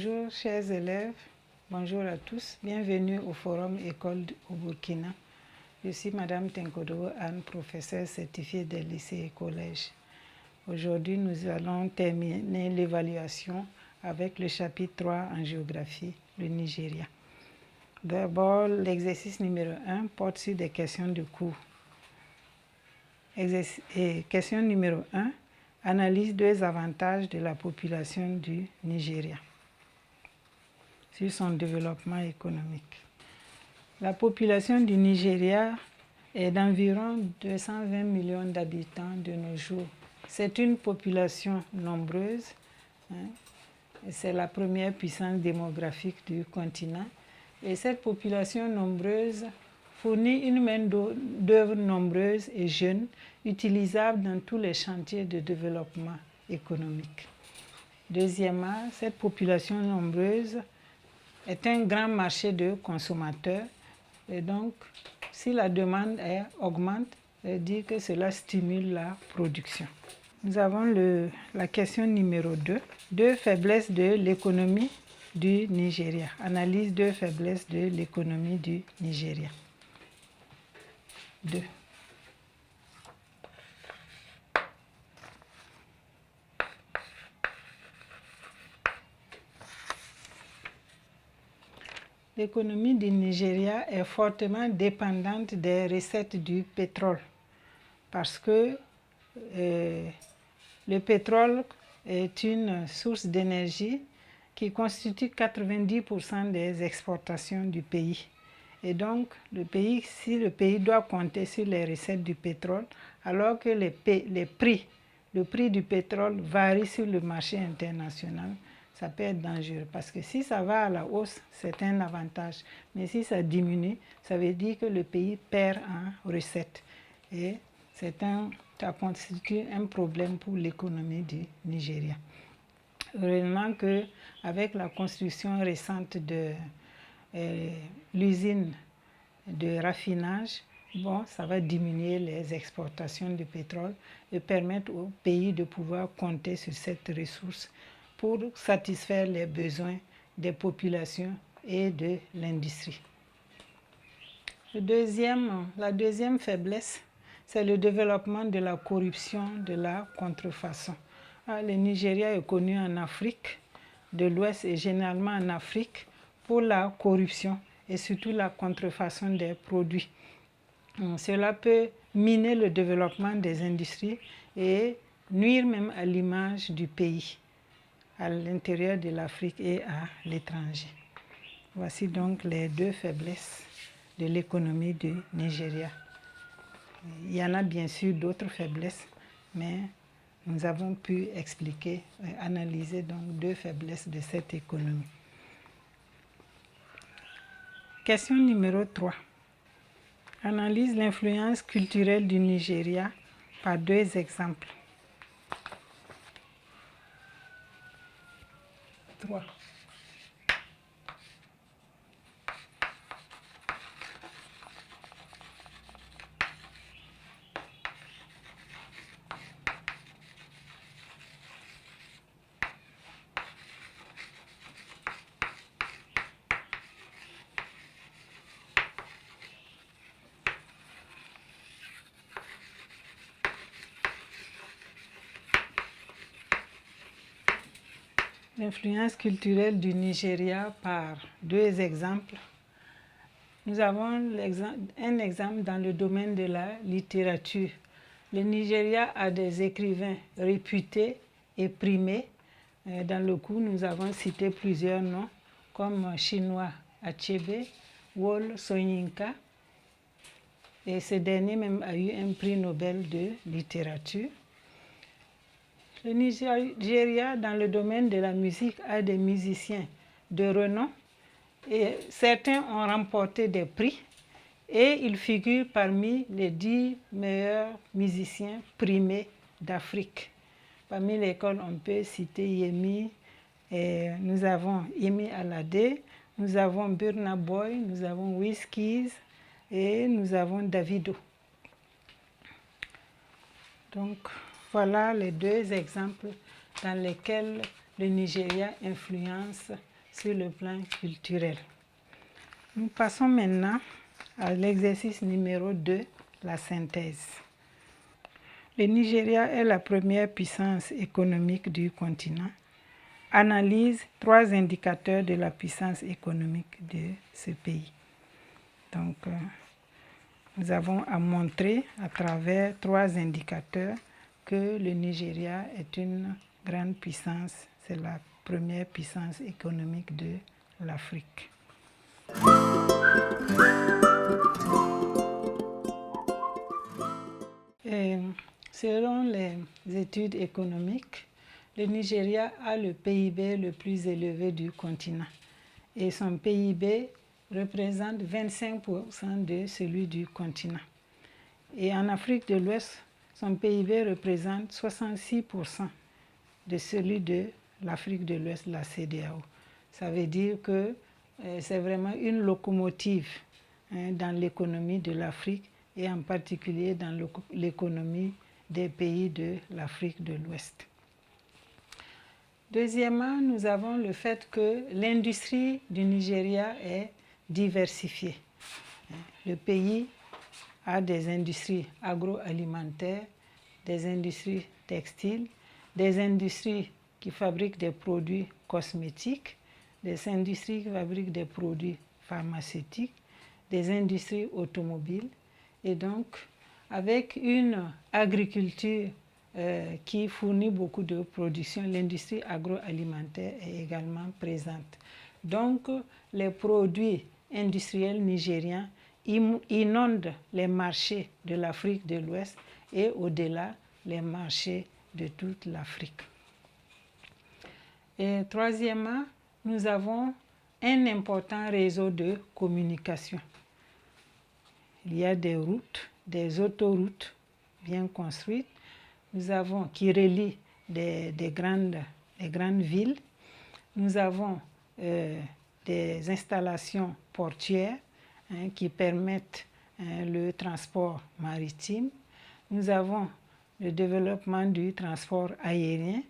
Bonjour chers élèves, bonjour à tous, bienvenue au Forum École au Burkina. Je suis Madame Tenkodo Anne, professeure certifiée des lycées et collèges. Aujourd'hui, nous allons terminer l'évaluation avec le chapitre 3 en géographie, le Nigeria. D'abord, l'exercice numéro 1 porte sur des questions de cours. Question numéro 1, analyse deux avantages de la population du Nigeria sur son développement économique. La population du Nigeria est d'environ 220 millions d'habitants de nos jours. C'est une population nombreuse, c'est la première puissance démographique du continent. Et cette population nombreuse fournit une main-d'œuvre nombreuse et jeune, utilisable dans tous les chantiers de développement économique. Deuxièmement, cette population nombreuse est un grand marché de consommateurs. Et donc, si la demande augmente, ça veut dire que cela stimule la production. Nous avons la question numéro 2. Deux faiblesses de l'économie du Nigeria. Analyse deux faiblesses de l'économie du Nigeria. 2. L'économie du Nigeria est fortement dépendante des recettes du pétrole parce que le pétrole est une source d'énergie qui constitue 90% des exportations du pays. Et donc, si le pays doit compter sur les recettes du pétrole, alors que le prix du pétrole varie sur le marché international, ça peut être dangereux. Parce que si ça va à la hausse, c'est un avantage. Mais si ça diminue, ça veut dire que le pays perd en recettes. Et ça constitue un problème pour l'économie du Nigeria. Heureusement qu'avec la construction récente de l'usine de raffinage, ça va diminuer les exportations de pétrole et permettre au pays de pouvoir compter sur cette ressource pour satisfaire les besoins des populations et de l'industrie. La deuxième faiblesse, c'est le développement de la corruption, de la contrefaçon. Le Nigeria est connu en Afrique de l'Ouest et généralement en Afrique pour la corruption et surtout la contrefaçon des produits. Cela peut miner le développement des industries et nuire même à l'image du pays, à l'intérieur de l'Afrique et à l'étranger. Voici donc les deux faiblesses de l'économie du Nigeria. Il y en a bien sûr d'autres faiblesses, mais nous avons pu expliquer, analyser donc deux faiblesses de cette économie. Question numéro 3. Analyse l'influence culturelle du Nigeria par deux exemples. 3. L'influence culturelle du Nigeria par deux exemples. Nous avons un exemple dans le domaine de la littérature. Le Nigeria a des écrivains réputés et primés. Dans le cours, nous avons cité plusieurs noms comme Chinua Achebe, Wole Soyinka. Et ce dernier même a eu un prix Nobel de littérature. Le Nigeria, dans le domaine de la musique, a des musiciens de renom et certains ont remporté des prix et ils figurent parmi les 10 meilleurs musiciens primés d'Afrique. Parmi lesquels on peut citer Yemi, nous avons Yemi Alade, nous avons Burna Boy, nous avons Wizkid et nous avons Davido. Donc, voilà les deux exemples dans lesquels le Nigeria influence sur le plan culturel. Nous passons maintenant à l'exercice numéro 2, la synthèse. Le Nigeria est la première puissance économique du continent. Analyse 3 indicateurs de la puissance économique de ce pays. Donc, nous avons à montrer à travers 3 indicateurs que le Nigeria est une grande puissance. C'est la première puissance économique de l'Afrique. Selon les études économiques, le Nigeria a le PIB le plus élevé du continent et son PIB représente 25% de celui du continent. Et en Afrique de l'Ouest, son PIB représente 66% de celui de l'Afrique de l'Ouest, la CEDEAO. Ça veut dire que c'est vraiment une locomotive dans l'économie de l'Afrique et en particulier dans l'économie des pays de l'Afrique de l'Ouest. Deuxièmement, nous avons le fait que l'industrie du Nigeria est diversifiée. Le pays a des industries agroalimentaires, des industries textiles, des industries qui fabriquent des produits cosmétiques, des industries qui fabriquent des produits pharmaceutiques, des industries automobiles. Et donc, avec une agriculture qui fournit beaucoup de production, l'industrie agroalimentaire est également présente. Donc, les produits industriels nigériens inondent les marchés de l'Afrique de l'Ouest et au-delà, les marchés de toute l'Afrique. Et troisièmement, nous avons un important réseau de communication. Il y a des routes, des autoroutes bien construites. Nous avons qui relient des grandes villes. Nous avons des installations portuaires qui permettent le transport maritime. Nous avons le développement du transport aérien.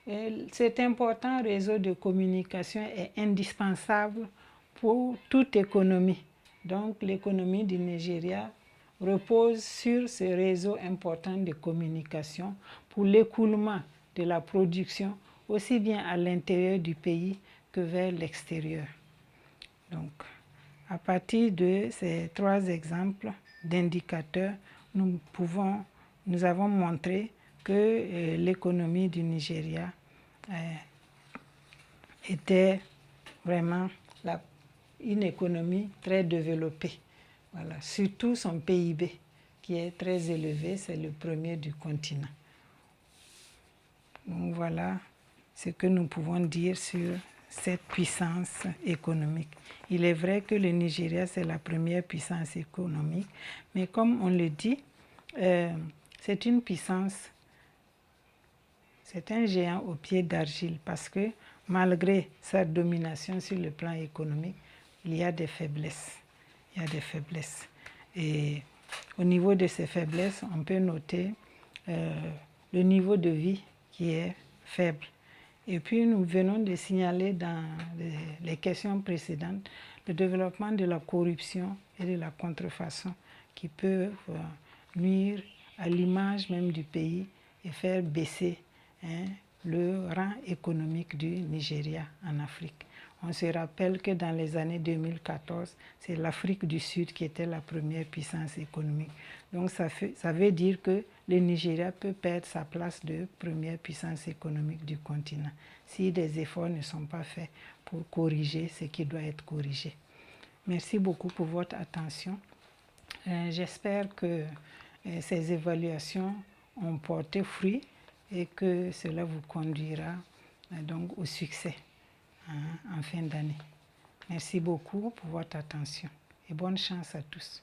Et cet important réseau de communication est indispensable pour toute économie. Donc l'économie du Nigeria repose sur ce réseau important de communication pour l'écoulement de la production aussi bien à l'intérieur du pays que vers l'extérieur. Donc, à partir de ces 3 exemples d'indicateurs, nous avons montré que l'économie du Nigeria était vraiment une économie très développée. Voilà. Surtout son PIB, qui est très élevé, c'est le premier du continent. Donc voilà ce que nous pouvons dire sur cette puissance économique. Il est vrai que le Nigeria, c'est la première puissance économique, mais comme on le dit, c'est une puissance, c'est un géant aux pieds d'argile, parce que malgré sa domination sur le plan économique, il y a des faiblesses. Il y a des faiblesses. Et au niveau de ces faiblesses, on peut noter le niveau de vie qui est faible. Et puis nous venons de signaler dans les questions précédentes le développement de la corruption et de la contrefaçon qui peuvent nuire à l'image même du pays et faire baisser le rang économique du Nigeria en Afrique. On se rappelle que dans les années 2014, c'est l'Afrique du Sud qui était la première puissance économique. Donc ça veut dire que le Nigeria peut perdre sa place de première puissance économique du continent si des efforts ne sont pas faits pour corriger ce qui doit être corrigé. Merci beaucoup pour votre attention. J'espère que ces évaluations ont porté fruit et que cela vous conduira donc au succès en fin d'année. Merci beaucoup pour votre attention et bonne chance à tous.